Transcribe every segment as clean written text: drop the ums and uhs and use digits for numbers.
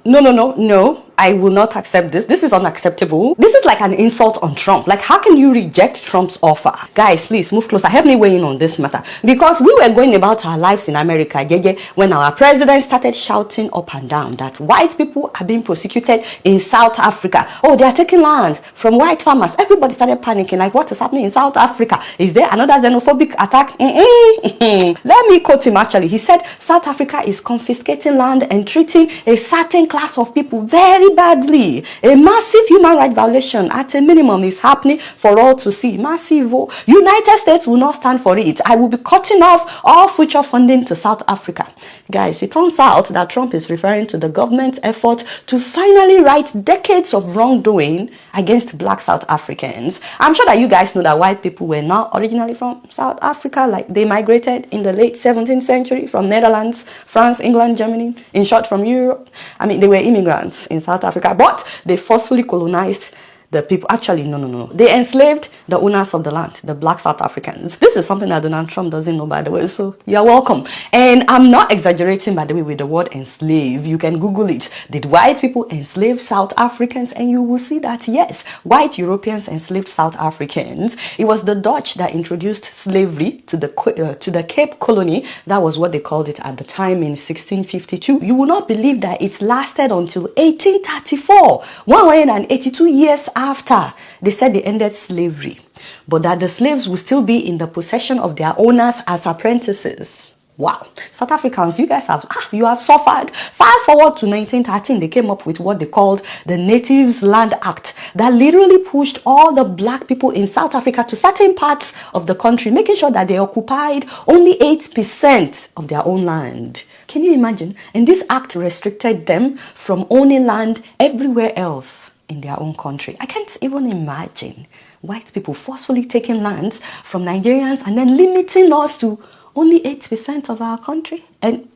No, no, no, no. I will not accept this. This is unacceptable. This is like an insult on Trump. Like, how can you reject Trump's offer? Guys, please move closer. Help me weigh in on this matter. Because we were going about our lives in America, when our president started shouting up and down that white people are being prosecuted in South Africa. Oh, they are taking land from white farmers. Everybody started panicking. Like, what is happening in South Africa? Is there another xenophobic attack? Let me quote him actually. He said, South Africa is confiscating land and treating a certain class of people very badly. A massive human rights violation at a minimum is happening for all to see. Massive. United States will not stand for it. I will be cutting off all future funding to South Africa. Guys, it turns out that Trump is referring to the government's effort to finally right decades of wrongdoing against black South Africans. I'm sure that you guys know that white people were not originally from South Africa. Like, they migrated in the late 17th century from Netherlands, France, England, Germany, in short from Europe. I mean, they were immigrants in South Africa, but they forcefully colonized the people. Actually, no. They enslaved the owners of the land, the black South Africans. This is something that Donald Trump doesn't know, by the way, so you're welcome. And I'm not exaggerating, by the way, with the word enslave. You can Google it. Did white people enslave South Africans? And you will see that, yes, white Europeans enslaved South Africans. It was the Dutch that introduced slavery to the Cape Colony. That was what they called it at the time in 1652. You will not believe that it lasted until 1834, 182 years after they said they ended slavery, but that the slaves will still be in the possession of their owners as apprentices. Wow, South Africans, you guys have suffered. Fast forward to 1913, they came up with what they called the Natives Land Act that literally pushed all the black people in South Africa to certain parts of the country, making sure that they occupied only 8% of their own land. Can you imagine? And this act restricted them from owning land everywhere else in their own country. I can't even imagine white people forcefully taking lands from Nigerians and then limiting us to only 8% of our country. And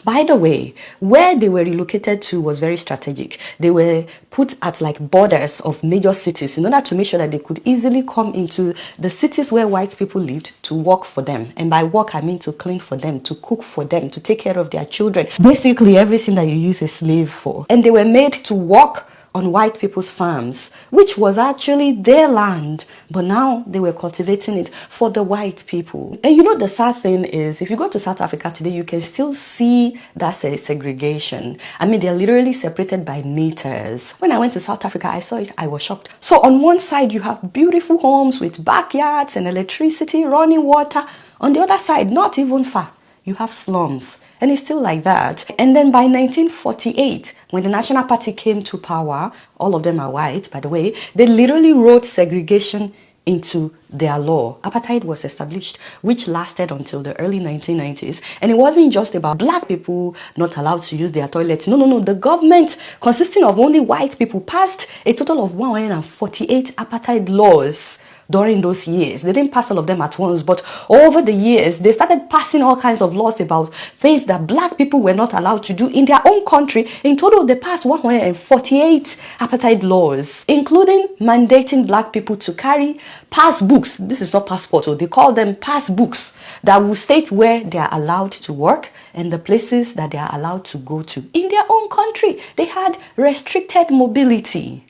by the way, where they were relocated to was very strategic. They were put at like borders of major cities in order to make sure that they could easily come into the cities where white people lived to work for them. And by work, I mean to clean for them, to cook for them, to take care of their children. Basically, everything that you use a slave for. And they were made to work on white people's farms, which was actually their land, but now they were cultivating it for the white people. And you know, the sad thing is, if you go to South Africa today, you can still see that segregation. I mean, they're literally separated by meters. When I went to South Africa, I saw it, I was shocked. So on one side, you have beautiful homes with backyards and electricity, running water. On the other side, not even far, you have slums. And it's still like that. And then by 1948, when the National Party came to power, all of them are white, by the way, they literally wrote segregation into their law. Apartheid was established, which lasted until the early 1990s. And it wasn't just about black people not allowed to use their toilets. No. The government, consisting of only white people, passed a total of 148 apartheid laws during those years. They didn't pass all of them at once, but over the years, they started passing all kinds of laws about things that black people were not allowed to do in their own country. In total, they passed 148 apartheid laws, including mandating black people to carry passbooks. This is not passport, they call them passbooks, that will state where they are allowed to work and the places that they are allowed to go to in their own country. They had restricted mobility.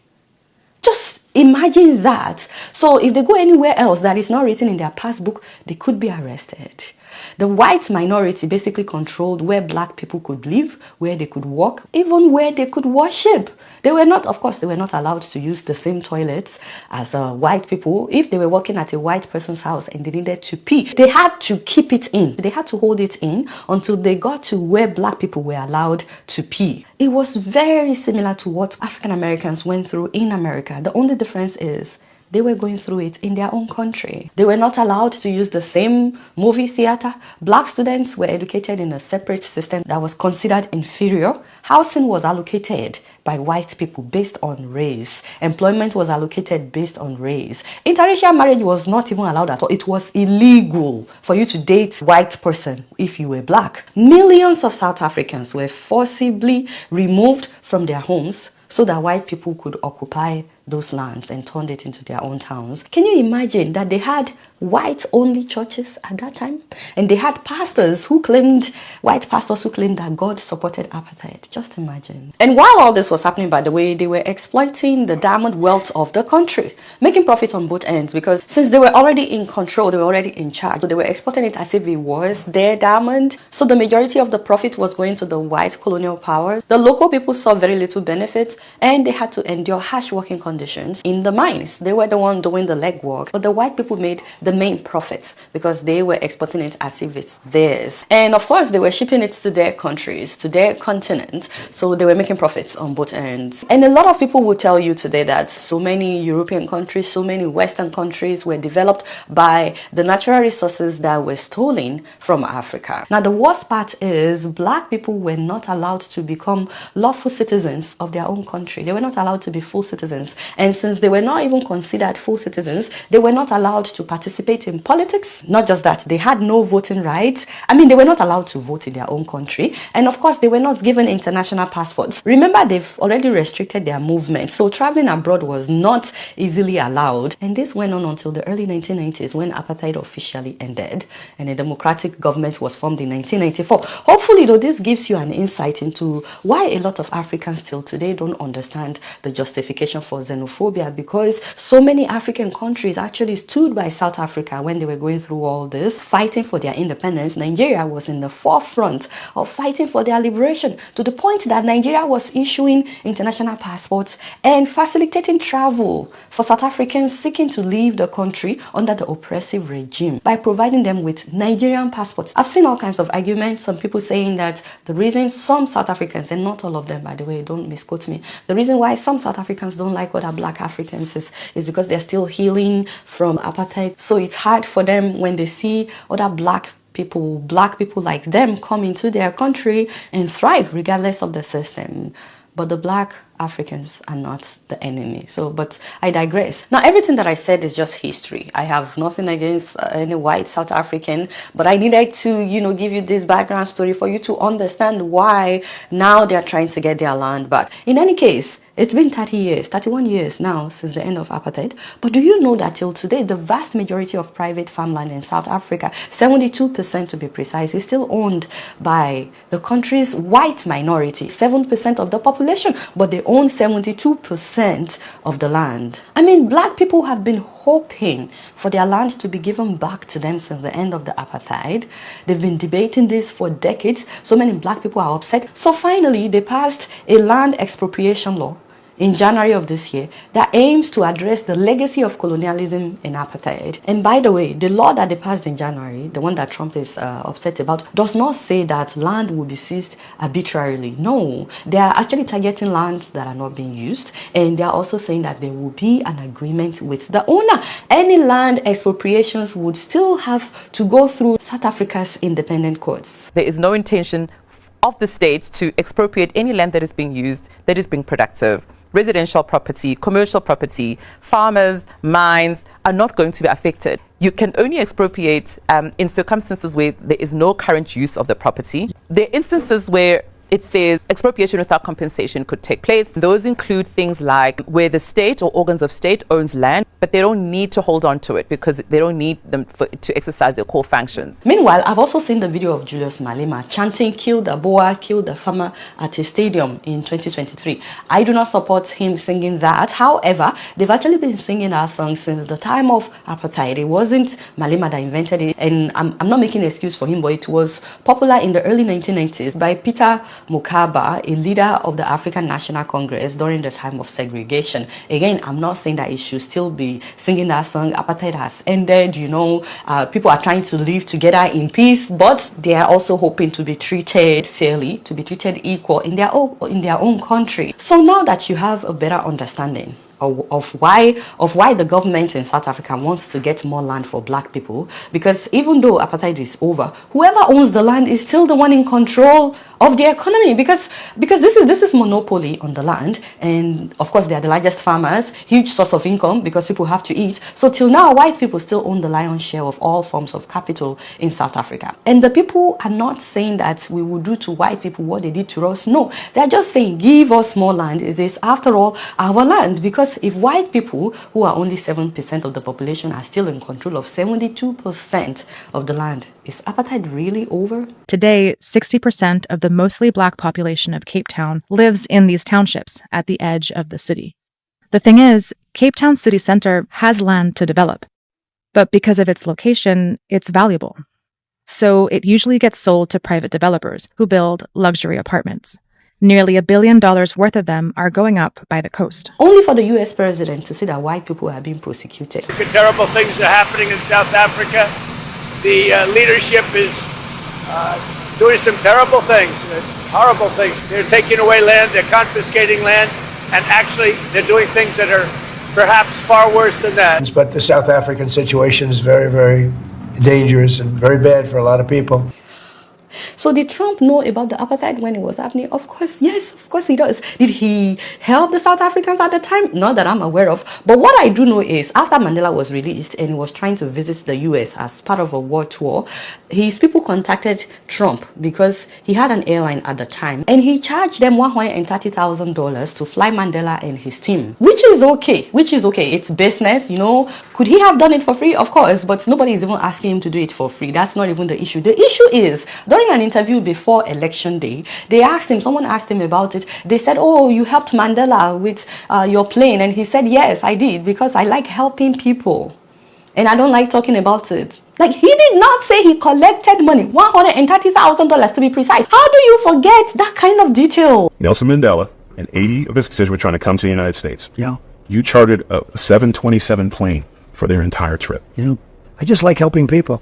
Just imagine that. So if they go anywhere else that is not written in their passbook, they could be arrested. The white minority basically controlled where black people could live, where they could walk, even where they could worship. They were not, of course, they were not allowed to use the same toilets as white people. If they were working at a white person's house and they needed to pee, they had to keep it in. They had to hold it in until they got to where black people were allowed to pee. It was very similar to what African Americans went through in America. The only difference is they were going through it in their own country. They were not allowed to use the same movie theater. Black students were educated in a separate system that was considered inferior. Housing was allocated by white people based on race. Employment was allocated based on race. Interracial marriage was not even allowed at all. It was illegal for you to date a white person if you were black. Millions of South Africans were forcibly removed from their homes so that white people could occupy those lands and turned it into their own towns. Can you imagine that they had white-only churches at that time? And they had white pastors who claimed that God supported apartheid. Just imagine. And while all this was happening, by the way, they were exploiting the diamond wealth of the country, making profit on both ends, because since they were already in control, they were already in charge, so they were exporting it as if it was their diamond. So the majority of the profit was going to the white colonial powers. The local people saw very little benefit, and they had to endure harsh working conditions in the mines. They were the one doing the legwork, but the white people made the main profits because they were exporting it as if it's theirs. And of course, they were shipping it to their countries, to their continent, so they were making profits on both ends. And a lot of people will tell you today that so many European countries, so many Western countries were developed by the natural resources that were stolen from Africa. Now, the worst part is black people were not allowed to become lawful citizens of their own country. They were not allowed to be full citizens. And since they were not even considered full citizens, they were not allowed to participate in politics. Not just that, they had no voting rights. I mean, they were not allowed to vote in their own country. And of course, they were not given international passports. Remember, they've already restricted their movement, so traveling abroad was not easily allowed. And this went on until the early 1990s, when apartheid officially ended and a democratic government was formed in 1994. Hopefully, though, this gives you an insight into why a lot of Africans still today don't understand the justification for xenophobia, because so many African countries actually stood by South Africa when they were going through all this, fighting for their independence. Nigeria was in the forefront of fighting for their liberation, to the point that Nigeria was issuing international passports and facilitating travel for South Africans seeking to leave the country under the oppressive regime by providing them with Nigerian passports. I've seen all kinds of arguments, some people saying that the reason some South Africans, and not all of them by the way, don't misquote me, the reason why some South Africans don't like other black Africans is because they're still healing from apartheid. So it's hard for them when they see other black people like them come into their country and thrive regardless of the system. But the black Africans are not the enemy. But I digress. Now, everything that I said is just history. I have nothing against any white South African, but I needed to, give you this background story for you to understand why now they're trying to get their land back. In any case, it's been 31 years now since the end of apartheid. But do you know that till today, the vast majority of private farmland in South Africa, 72% to be precise, is still owned by the country's white minority, 7% of the population, but they own 72% of the land. I mean, black people have been hoping for their land to be given back to them since the end of the apartheid. They've been debating this for decades. So many black people are upset. So finally, they passed a land expropriation law in January of this year that aims to address the legacy of colonialism and apartheid. And by the way, the law that they passed in January, the one that Trump is upset about, does not say that land will be seized arbitrarily. No, they are actually targeting lands that are not being used, and they are also saying that there will be an agreement with the owner. Any land expropriations would still have to go through South Africa's independent courts. There is no intention of the state to expropriate any land that is being used, that is being productive. Residential property, commercial property, farmers, mines are not going to be affected. You can only expropriate in circumstances where there is no current use of the property. There are instances where it says expropriation without compensation could take place. Those include things like where the state or organs of state owns land, but they don't need to hold on to it because they don't need them to exercise their core functions. Meanwhile, I've also seen the video of Julius Malema chanting "Kill the Boer, kill the farmer" at a stadium in 2023. I do not support him singing that. However, they've actually been singing our song since the time of apartheid. It wasn't Malema that invented it, and I'm not making an excuse for him, but it was popular in the early 1990s by Peter Mokaba, a leader of the African National Congress during the time of segregation. Again, I'm not saying that it should still be singing that song. Apartheid has ended, people are trying to live together in peace, but they are also hoping to be treated fairly, to be treated equal in their own country. So now that you have a better understanding of why the government in South Africa wants to get more land for black people, because even though apartheid is over, whoever owns the land is still the one in control of the economy, because this is monopoly on the land, and of course they are the largest farmers, huge source of income because people have to eat. So till now, white people still own the lion's share of all forms of capital in South Africa. And the people are not saying that we will do to white people what they did to us. No, they're just saying give us more land. It is after all our land, because Because if white people, who are only 7% of the population, are still in control of 72% of the land, is apartheid really over? Today, 60% of the mostly black population of Cape Town lives in these townships at the edge of the city. The thing is, Cape Town city center has land to develop, but because of its location, it's valuable. So it usually gets sold to private developers who build luxury apartments. Nearly $1 billion worth of them are going up by the coast. Only for the US president to see that white people are being prosecuted. Terrible things are happening in South Africa. The leadership is doing some terrible things, horrible things. They're taking away land, they're confiscating land, and actually they're doing things that are perhaps far worse than that. But the South African situation is very, very dangerous and very bad for a lot of people. So did Trump know about the apartheid when it was happening? Of course, yes, of course he does. Did he help the South Africans at the time? Not that I'm aware of. But what I do know is after Mandela was released and he was trying to visit the US as part of a world tour, his people contacted Trump because he had an airline at the time and he charged them $130,000 to fly Mandela and his team, which is okay. It's business, you know. Could he have done it for free? Of course, but nobody is even asking him to do it for free. That's not even the issue. The issue is during an interview before election day, someone asked him about it. They said, oh, you helped Mandela with your plane. And he said, yes, I did, because I like helping people. And I don't like talking about it. Like, he did not say he collected money, $130,000 to be precise. How do you forget that kind of detail? Nelson Mandela and 80 of his constituents were trying to come to the United States. Yeah. You chartered a 727 plane for their entire trip. Yeah. I just like helping people.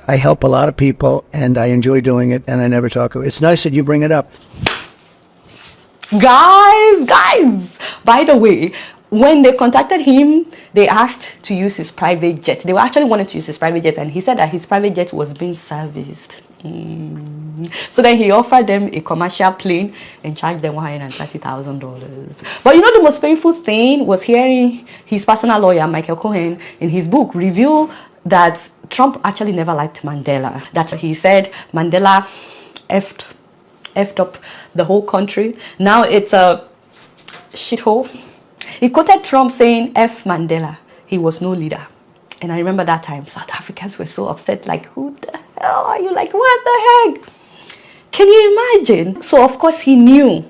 I help a lot of people, and I enjoy doing it, and I never talk about it. It's nice that you bring it up. Guys, by the way, when they contacted him, they asked to use his private jet. They actually wanted to use his private jet, and he said that his private jet was being serviced. So then he offered them a commercial plane and charged them $130,000. But you know, the most painful thing was hearing his personal lawyer, Michael Cohen, in his book reveal that Trump actually never liked Mandela. That he said Mandela effed up the whole country. Now it's a shithole. He quoted Trump saying, F Mandela, he was no leader. And I remember that time South Africans were so upset, like, who the hell are you? Like, what the heck? Can you imagine? So of course he knew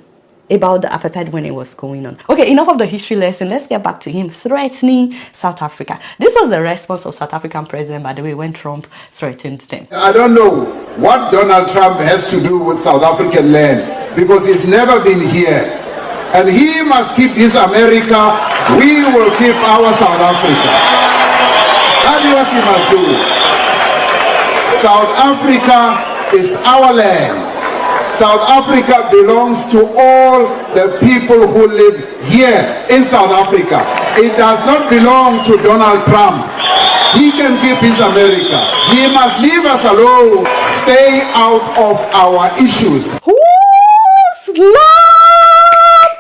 about the apartheid when it was going on. Okay, enough of the history lesson. Let's get back to him threatening South Africa. This was the response of South African president, by the way, when Trump threatened them. I don't know what Donald Trump has to do with South African land, because he's never been here. And he must keep his America, we will keep our South Africa. That's what he must do. South Africa is our land. South Africa belongs to all the people who live here in South Africa. It does not belong to Donald Trump. He can keep his America. He must leave us alone. Stay out of our issues. Who's love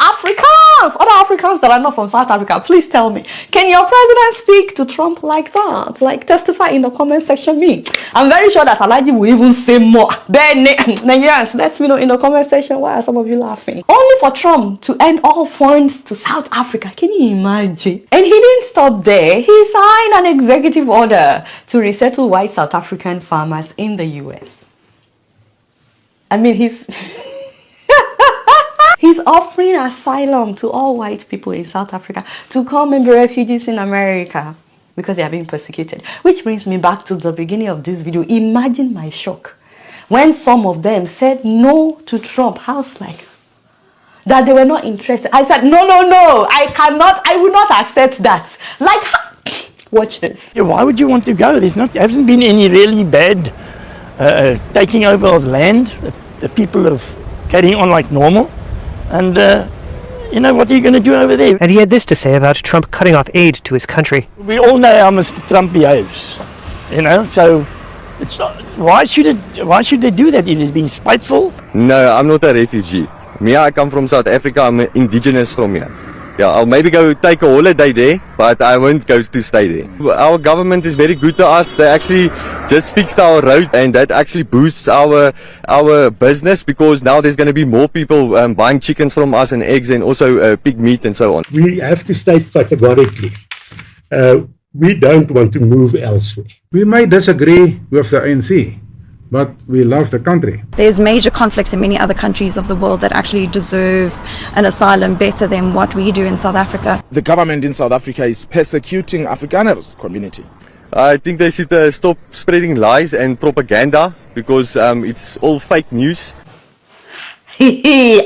Africans? Other Africans that are not from South Africa, please tell me. Can your president speak to Trump like that? Like, testify in the comment section. I'm very sure that Alaji will even say more. Yes, let me know in the comment section. Why are some of you laughing? Only for Trump to end all funds to South Africa. Can you imagine? And he didn't stop there. He signed an executive order to resettle white South African farmers in the US. I mean, He's offering asylum to all white people in South Africa to come and be refugees in America because they are being persecuted. Which brings me back to the beginning of this video. Imagine my shock when some of them said no to Trump. House like that they were not interested. I said, no, I will not accept that. Like, watch this. Yeah, why would you want to go? There hasn't been any really bad taking over of land. The people are carrying on like normal. And, you know, what are you going to do over there? And he had this to say about Trump cutting off aid to his country. We all know how Mr. Trump behaves, you know, so it's not, why should they do that? It is being spiteful. No, I'm not a refugee. Me, I come from South Africa. I'm indigenous from here. Yeah, I'll maybe go take a holiday there, but I won't go to stay there. Our government is very good to us. They actually just fixed our road, and that actually boosts our business, because now there's going to be more people buying chickens from us and eggs, and also pig meat and so on. We have to state categorically, we don't want to move elsewhere. We might disagree with the ANC, but we love the country. There's major conflicts in many other countries of the world that actually deserve an asylum better than what we do in South Africa. The government in South Africa is persecuting Afrikaners community. I think they should stop spreading lies and propaganda, because it's all fake news. Can you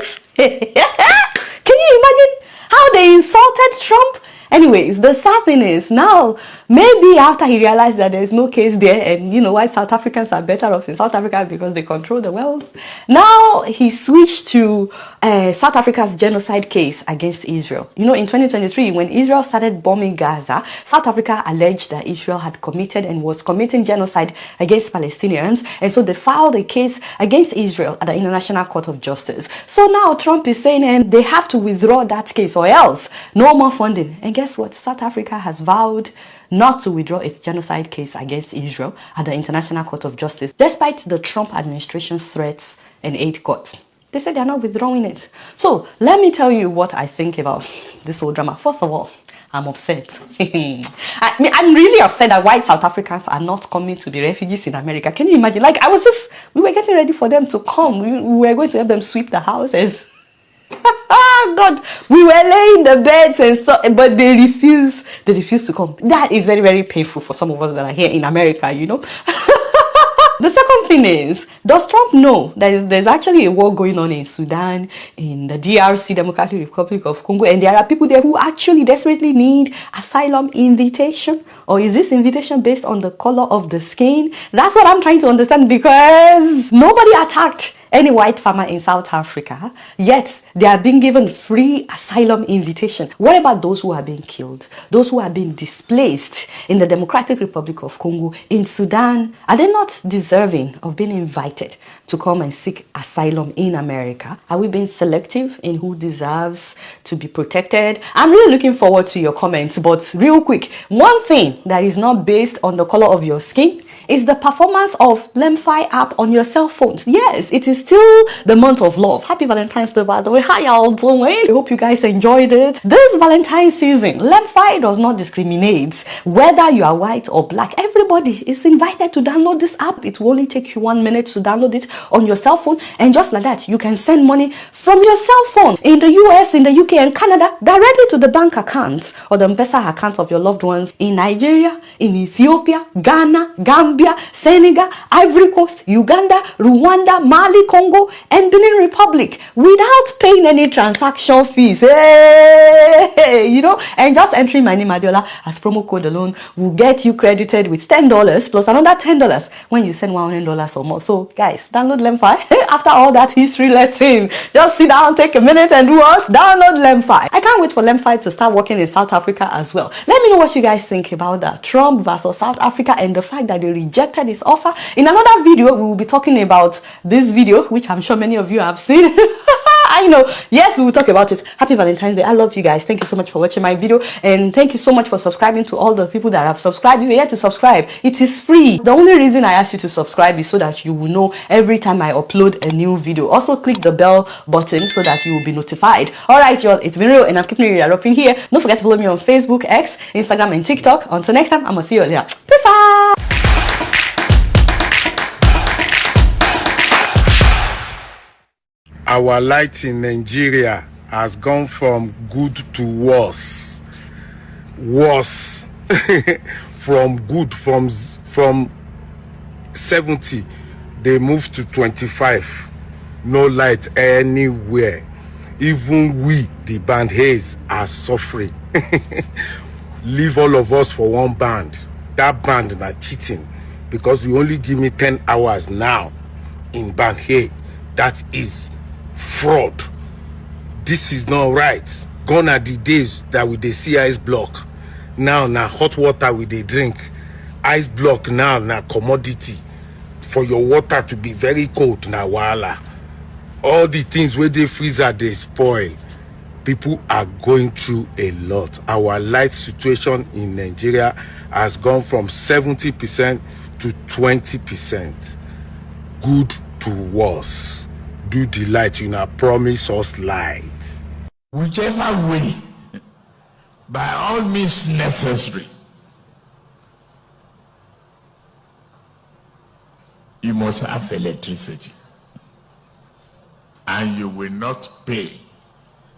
imagine how they insulted Trump? Anyways, the sad thing is now, maybe after he realized that there is no case there, and you know why South Africans are better off in South Africa, because they control the wealth. Now he switched to South Africa's genocide case against Israel. You know, in 2023, when Israel started bombing Gaza, South Africa alleged that Israel had committed and was committing genocide against Palestinians, and so they filed a case against Israel at the International Court of Justice. So now Trump is saying they have to withdraw that case, or else no more funding. And guess what? South Africa has vowed not to withdraw its genocide case against Israel at the International Court of Justice, despite the Trump administration's threats and aid cut. They said they're not withdrawing it. So let me tell you what I think about this whole drama. First of all, I'm upset. I'm really upset that white South Africans are not coming to be refugees in America. Can you imagine? Like, we were getting ready for them to come. We were going to help them sweep the houses. God, we were laying the beds and so, but they refuse to come. That is very, very painful for some of us that are here in America, you know. The second thing is, does Trump know that there's actually a war going on in Sudan, in the DRC, Democratic Republic of Congo, and there are people there who actually desperately need asylum invitation? Or is this invitation based on the color of the skin? That's what I'm trying to understand, because nobody attacked any white farmer in South Africa, yet they are being given free asylum invitation. What about those who are being killed? Those who are being displaced in the Democratic Republic of Congo, in Sudan? Are they not deserving of being invited to come and seek asylum in America? Are we being selective in who deserves to be protected? I'm really looking forward to your comments, but real quick, one thing that is not based on the color of your skin is the performance of Lemfi app on your cell phones. Yes, it is still the month of love. Happy Valentine's Day, by the way. How y'all doing? I hope you guys enjoyed it. This Valentine's season, Lemfi does not discriminate whether you are white or black. Everybody is invited to download this app. It will only take you 1 minute to download it on your cell phone, and just like that, you can send money from your cell phone in the US, in the UK, and Canada directly to the bank account or the M-Pesa account of your loved ones in Nigeria, in Ethiopia, Ghana, Gambia, Senegal, Ivory Coast, Uganda, Rwanda, Mali, Congo, and Benin Republic, without paying any transaction fees. Hey, you know, and just entering my name Abiola as promo code alone will get you credited with $10 plus another $10 when you send $100 or more. So guys, download Lemfi. After all that history lesson, just sit down, take a minute, and do what? Download Lemfi. I can't wait for Lemfi to start working in South Africa as well. Let me know what you guys think about that. Trump versus South Africa, and the fact that they rejected his offer. In another video, we will be talking about this video, which I'm sure many of you have seen. I know. Yes, we will talk about it. Happy Valentine's Day. I love you guys. Thank you so much for watching my video, and thank you so much for subscribing to all the people that have subscribed. If you're here to subscribe, it is free. The only reason I ask you to subscribe is so that you will know every time I upload a new video. Also click the bell button so that you will be notified. Alright y'all, it's been real, and I'm keeping it real up in here. Don't forget to follow me on Facebook, X, Instagram, and TikTok. Until next time, I'm gonna see you later. Peace out. Our light in Nigeria has gone from good to worse. Worse. From good, from 70, they moved to 25. No light anywhere. Even we, the band Haze, are suffering. Leave all of us for one band. That band na cheating, because you only give me 10 hours now in band Hay. That is fraud. This is not right. Gone are the days that we dey see ice block. Now hot water we dey drink. Ice block now commodity. For your water to be very cold na wahala. All the things where they freezer they spoil. People are going through a lot. Our light situation in Nigeria has gone from 70% to 20%. Good to worse. Do the light, promise us light. Whichever way, by all means necessary, you must have electricity, and you will not pay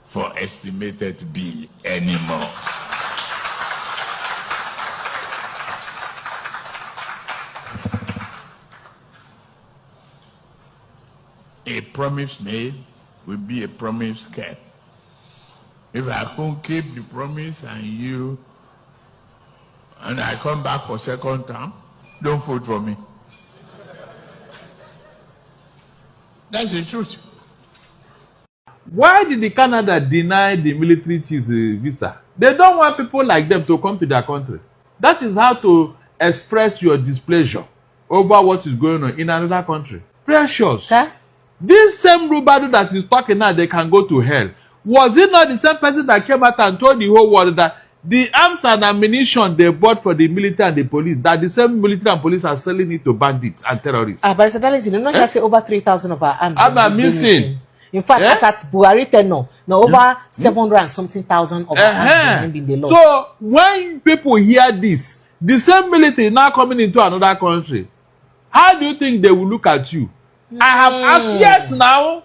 for estimated bill anymore. A promise made will be a promise kept. If I can't keep the promise and I come back for second term, don't vote for me. That's the truth. Why did the Canada deny the military chiefs a visa? They don't want people like them to come to their country. That is how to express your displeasure over what is going on in another country. Precious. Sir? This same Rubadu that is talking now, they can go to hell. Was it not the same person that came out and told the whole world that the arms and ammunition they bought for the military and the police, that the same military and police are selling it to bandits and terrorists? But Darlington, you know, you say over 3,000 of our arms. I'm missing. In fact, as at Buhari tenure, now over 700 and something thousand of our arms been the law. So when people hear this, the same military now coming into another country, how do you think they will look at you? I have asked yes now.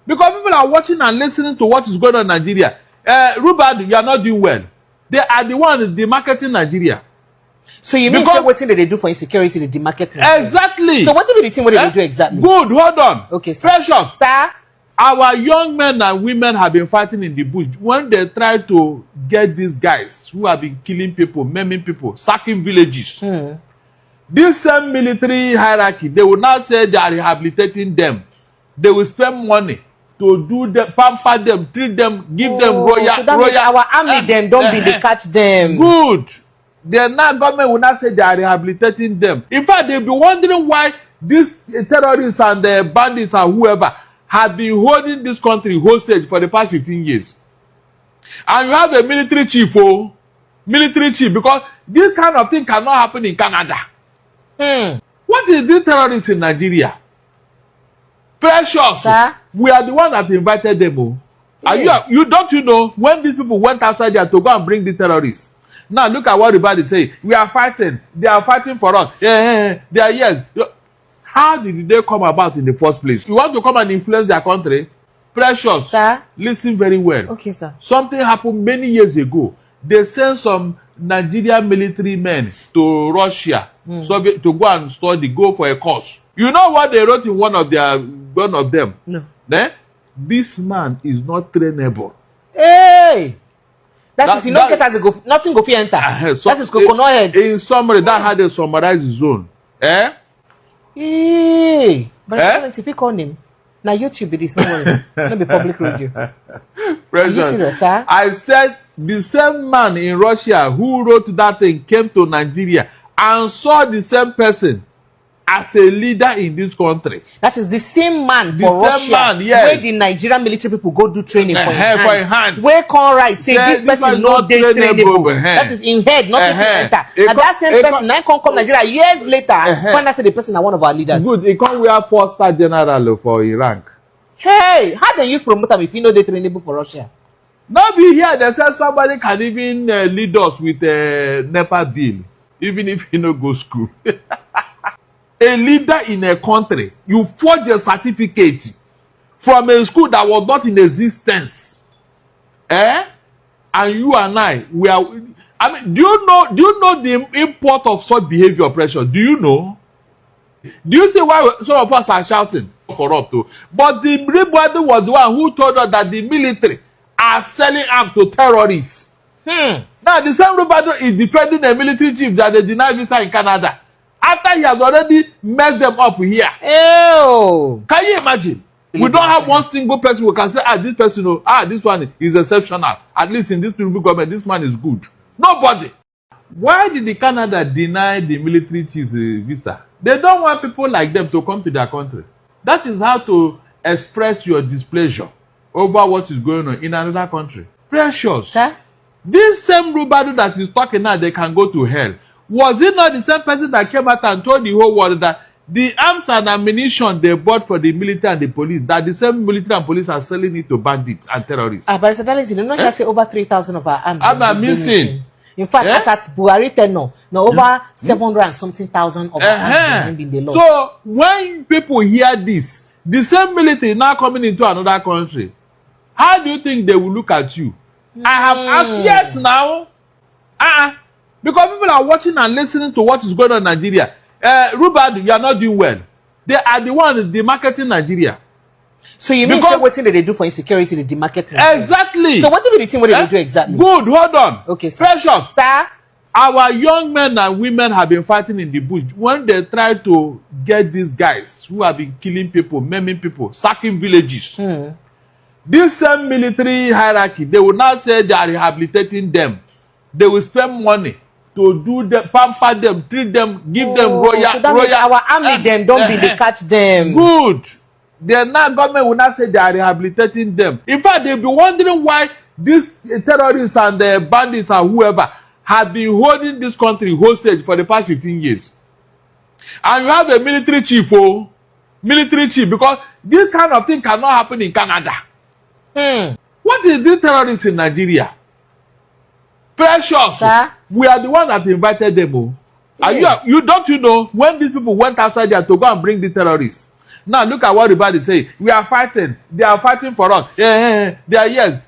Because people are watching and listening to what is going on in Nigeria. Rubad, you are not doing well. They are the one demarketing Nigeria. So you mean what thing that they do for insecurity, they demarket Nigeria? Exactly. So what's the thing what they do exactly? Good, hold on. Okay, sir. Precious. Sir? Our young men and women have been fighting in the bush when they try to get these guys who have been killing people, maiming people, sacking villages. This same military hierarchy, they will now say they are rehabilitating them. They will spend money to do them, pamper them, treat them, give them royal. So that means our army then don't be they catch them. Good. The now government will not say they are rehabilitating them. In fact, they'll be wondering why these terrorists and the bandits and whoever have been holding this country hostage for the past 15 years. And you have a military chief, because this kind of thing cannot happen in Canada. What is this terrorists in Nigeria? Precious. Sir? We are the one that invited them. You don't know when these people went outside there to go and bring the terrorists? Now look at what everybody say. We are fighting. They are fighting for us. They are yes. How did they come about in the first place? You want to come and influence their country? Precious. Sir? Listen very well. Okay, sir. Something happened many years ago. They sent some Nigerian military men to Russia Soviet, to go and study, go for a course. You know what they wrote in one of them? No. This man is not trainable. Hey! That is, not get as a go, nothing go fi enter. So that is coconut head. In summary, that how they summarize his own. Hey! But if you call him, now YouTube be this morning. Not be public radio. Are you serious, sir? I said the same man in Russia who wrote that thing came to Nigeria and saw the same person as a leader in this country. That is the same man for Russia. Man, yes. Where the Nigerian military people go do training for his hand. Where can right say this person not trainable. That is in head, not in enter. And that same person now come Nigeria years later when I say the person are one of our leaders. Good, he come wear 4-star general for Iraq. Hey, how they use promote them if you know they trainable for Russia? Now be here, they say somebody can even lead us with a NEPA bill, even if you no go school. A leader in a country, you forge a certificate from a school that was not in existence. And you and I, we are. I mean, do you know the import of such behavior, Precious? Do you know? Do you see why some of us are shouting corrupt? But the everybody was the one who told us that the military are selling arms to terrorists. Now the same everybody is defending a military chief that they deny visa in Canada. After he has already messed them up here. Ew. Can you imagine? We don't have one single person who can say, this person, this one is exceptional. At least in this Tinubu government, this man is good. Nobody. Why did the Canada deny the military chiefs a visa? They don't want people like them to come to their country. That is how to express your displeasure over what is going on in another country. Precious. Sir? This same Rubadu that is talking now, they can go to hell. Was it not the same person that came out and told the whole world that the arms and ammunition they bought for the military and the police, that the same military and police are selling it to bandits and terrorists? But Darlington, you know, you say over 3,000 of our arms. I'm missing. In fact, as at Buhari tenure, now over 700 and something thousand of our arms have been the lost. So when people hear this, the same military now coming into another country, how do you think they will look at you? I have asked yes now. Because people are watching and listening to what is going on in Nigeria. Rubad, you are not doing well. They are the ones demarketing Nigeria. So you mean what thing they do for insecurity, they demarket Nigeria? Exactly. So what's the thing what they do exactly? Good, hold on. Okay, sir. Precious. Sir? Our young men and women have been fighting in the bush when they try to get these guys who have been killing people, maiming people, sacking villages. This same military hierarchy, they will now say they are rehabilitating them. They will spend money to do them, pamper them, treat them, give them royal. So that means our army them don't be they catch them. Good. The now government will not say they are rehabilitating them. In fact, they'll be wondering why these terrorists and the bandits and whoever have been holding this country hostage for the past 15 years. And you have a military chief, because this kind of thing cannot happen in Canada. What is this terrorists in Nigeria? Precious. Sir? We are the one that invited them. You don't know when these people went outside there to go and bring the terrorists. Now look at what everybody say. We are fighting. They are fighting for us. They are yes.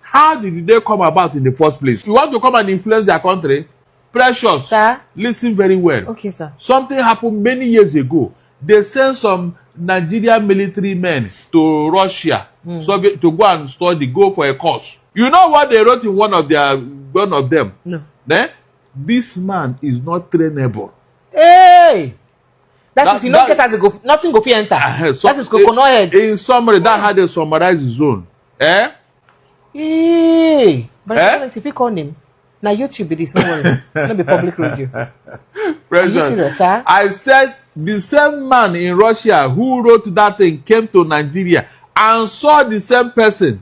How did they come about in the first place? You want to come and influence their country? Precious. Sir? Listen very well. Okay, sir. Something happened many years ago. They sent some Nigerian military men to Russia Soviet, to go and study, go for a course. You know what they wrote in one of them? No. This man is not trainable. Hey! That is, you don't get as go, nothing go fi enter. That is coconut head. In summary, that had a summarized zone. Hey! But if you call him, now YouTube it is not be public radio. Are you serious, sir? I said the same man in Russia who wrote that thing came to Nigeria and saw the same person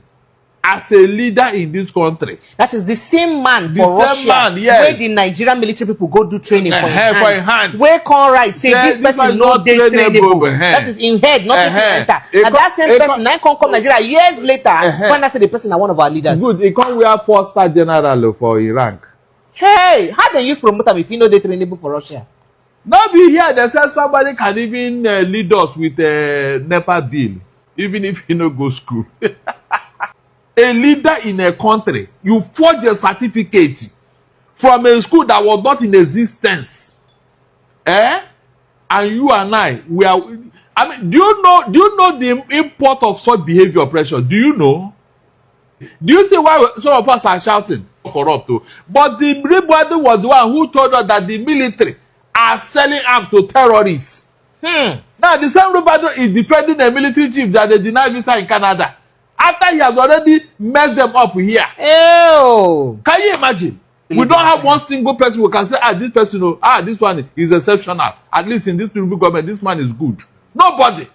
as a leader in this country. That is the same man for Russia, where the Nigerian military people go do training for his hand. Where can right say this person not trainable? That is in head, not in enter. And that same person now come Nigeria years later when I say the person are one of our leaders. Good, he come wear 4-star general for Iran. Hey, how they use promote them if you know they trainable for Russia? Now be here, they say somebody can even lead us with a NEPA bill, even if you no go school. A leader in a country, you forge a certificate from a school that was not in existence. And you and I, we are. I mean, do you know the import of such behavior, pressure? Do you know? Do you see why some of us are shouting corrupt? But the everybody was the one who told us that the military are selling arms to terrorists. Now the same Rubado is defending a military chief that they deny visa in Canada after he has already messed them up here. Ew. Can you imagine? We don't have one single person who can say, this person, this one is exceptional. At least in this Tinubu government, this man is good. Nobody.